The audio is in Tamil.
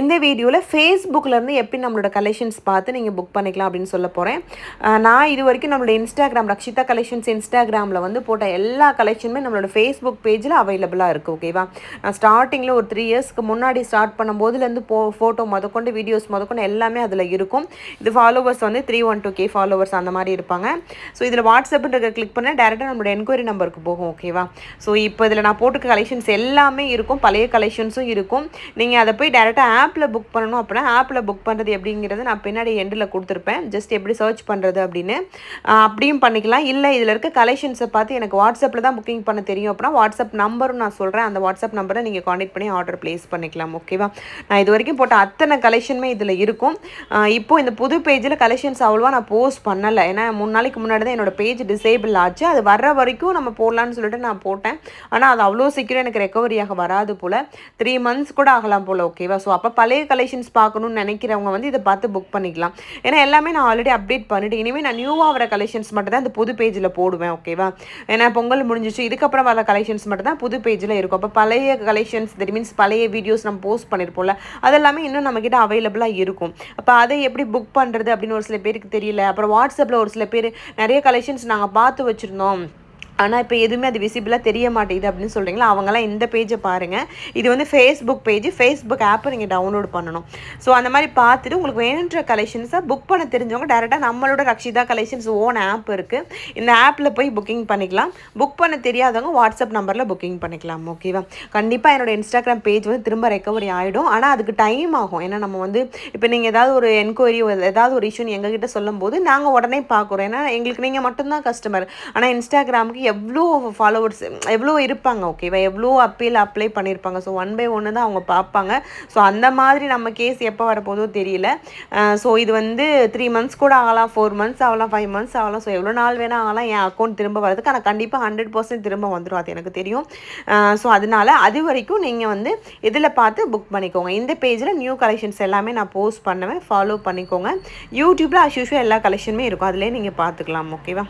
இந்த வீடியோவில் ஃபேஸ்புக்லேருந்து எப்படி நம்மளோட கலெக்ஷன்ஸ் பார்த்து நீங்கள் புக் பண்ணிக்கலாம் அப்படின்னு சொல்ல போகிறேன். நான் இது வரைக்கும் நம்மளோட இன்ஸ்டாகிராம் ரக்ஷிதா கலெக்ஷன்ஸ் இன்ஸ்டாகிராமில் வந்து போட்ட எல்லா கலெக்ஷனுமே நம்மளோட ஃபேஸ்புக் பேஜில் அவைலபிளாக இருக்குது. ஓகேவா? நான் ஸ்டார்டிங்கில் ஒரு 3 இயர்ஸ்க்கு முன்னாடி ஸ்டார்ட் பண்ணும்போதுலேருந்து ஃபோட்டோ முதற்கொண்டு வீடியோஸ் முதற்கொண்டு எல்லாமே அதில் இருக்கும். இது ஃபாலோவர்ஸ் வந்து 312K ஃபாலோவர்ஸ் அந்த மாதிரி இருப்பாங்க. ஸோ இதில் வாட்ஸ்அப்ன்ற கிளிக் பண்ணால் டேரெக்டாக நம்மளோட என்கொயரி நம்பருக்கு போகும். ஓகேவா? ஸோ இப்போ இதில் நான் போட்டுக்க கலெக்ஷன்ஸ் எல்லாமே இருக்கும், பழைய கலெக்ஷன்ஸும் இருக்கும். நீங்கள் அதை போய் டேரெக்டாக ஆப்பில் புக் பண்ணணும் அப்படின்னா ஆப்பில் புக் பண்ணுறது எப்படிங்கிறது நான் பின்னாடி எண்டில் கொடுத்துருப்பேன். ஜஸ்ட் எப்படி சர்ச் பண்ணுறது அப்படின்னு அப்படியும் பண்ணிக்கலாம். இல்லை இதில் இருக்க கலெக்ஷன்ஸை பார்த்து எனக்கு வாட்ஸ்அப்பில் தான் புக்கிங் பண்ண தெரியும் அப்படின்னா வாட்ஸ்அப் நம்பரும் நான் சொல்கிறேன். அந்த வாட்ஸ்அப் நம்பரை நீங்கள் காண்டாக்ட் பண்ணி ஆர்டர் ப்ளேஸ் பண்ணிக்கலாம். ஓகேவா? நான் இது வரைக்கும் போட்ட அத்தனை கலெக்ஷனுமே இதில் இருக்கும். இப்போது இந்த புது பேஜில் கலெக்ஷன்ஸ் அவ்வளோவா நான் போஸ்ட் பண்ணலை. ஏன்னா 3 நாளைக்கு முன்னாடி தான் என்னோடய பேஜ் டிசேபிள் ஆச்சு. அது வர்ற வரைக்கும் நம்ம போடலான்னு சொல்லிட்டு நான் போட்டேன். ஆனால் அது அவ்வளோ சீக்கிரம் எனக்கு ரெக்கவரியாக வராது போல். 3 months கூட ஆகலாம் போல். ஓகேவா? ஸோ அப்போ பழைய கலெக்ஷன்ஸ் பார்க்கணுன்னு நினைக்கிறவங்க வந்து இதை பார்த்து புக் பண்ணிக்கலாம். ஏன்னா எல்லாமே நான் ஆல்ரெடி அப்டேட் பண்ணிவிட்டு இனிமேல் நான் நியூவாக வர கலெக்ஷன்ஸ் மட்டும் தான் இந்த புது பேஜில் போடுவேன். ஓகேவா? ஏன்னா பொங்கல் முடிஞ்சிச்சு, இதுக்கப்புறம் வர கலெக்ஷன்ஸ் மட்டும் தான் புது பேஜில் இருக்கும். அப்போ பழைய கலெக்ஷன்ஸ் தட் மீன்ஸ் பழைய வீடியோஸ் நம்ம போஸ்ட் பண்ணியிருப்போம்ல, அதெல்லாமே இன்னும் நம்மக்கிட்ட அவைலபிளாக இருக்கும். அப்போ அதை எப்படி புக் பண்ணுறது அப்படின்னு ஒரு சில பேருக்கு தெரியல. அப்புறம் வாட்ஸ்அப்பில் ஒரு சில பேர் நிறைய கலெக்ஷன்ஸ் நாங்கள் பார்த்து வச்சுருந்தோம், ஆனால் இப்போ எதுவுமே அது விசிபிளாக தெரிய மாட்டேங்குது அப்படின்னு சொல்கிறீங்களா, அவங்களாம் இந்த பேஜை பாருங்கள். இது வந்து ஃபேஸ்புக் பேஜ், ஃபேஸ்புக் ஆப்பை நீங்கள் டவுன்லோட் பண்ணணும். ஸோ அந்த மாதிரி பார்த்துட்டு உங்களுக்கு வேணுன்ற கலெக்ஷன்ஸை புக் பண்ண தெரிஞ்சவங்க டேரெக்டாக நம்மளோட ரக்ஷிதா கலெக்ஷன்ஸ் ஓன் ஆப் இருக்குது, இந்த ஆப்பில் போய் புக்கிங் பண்ணிக்கலாம். புக் பண்ண தெரியாதவங்க வாட்ஸ்அப் நம்பரில் புக்கிங் பண்ணிக்கலாம். ஓகேவா? கண்டிப்பாக என்னோடய இன்ஸ்டாகிராம் பேஜ் வந்து திரும்ப ரெக்கவரி ஆகிடும். ஆனால் அதுக்கு டைம் ஆகும். ஏன்னா நம்ம வந்து இப்போ நீங்கள் ஏதாவது ஒரு என்கொயரி ஏதாவது ஒரு இஷ்யூன்னு எங்ககிட்ட சொல்லும்போது நாங்கள் உடனே பார்க்குறோம். ஏன்னா எங்களுக்கு நீங்கள் மட்டும்தான் கஸ்டமர். ஆனால் இன்ஸ்டாகிராமுக்கு எவ்வளோ ஃபாலோவர்ஸ் எவ்வளோ இருப்பாங்க. ஓகேவா? எவ்வளோ அப்ளை பண்ணியிருப்பாங்க. ஸோ 1 by 1 தான் அவங்க பார்ப்பாங்க. ஸோ அந்த மாதிரி நம்ம கேஸ் எப்போ வரப்போதோ தெரியல. ஸோ இது வந்து 3 months கூட ஆகலாம், 4 months ஆகலாம், 5 months ஆகலாம். ஸோ எவ்வளோ நாள் வேணால் ஆகலாம் என் அக்கௌண்ட் திரும்ப வரதுக்கு. ஆனால் கண்டிப்பாக 100% திரும்ப வந்துடும், அது எனக்கு தெரியும். ஸோ அதனால் அது வரைக்கும் நீங்கள் வந்து இதில் பார்த்து புக் பண்ணிக்கோங்க. இந்த பேஜில் நியூ கலெக்ஷன்ஸ் எல்லாமே நான் போஸ்ட் பண்ணுவேன், ஃபாலோ பண்ணிக்கோங்க. யூடியூப்பில் as usual எல்லா கலெக்ஷனுமே இருக்கும், அதிலே நீங்கள் பார்த்துக்கலாம். ஓகேவா?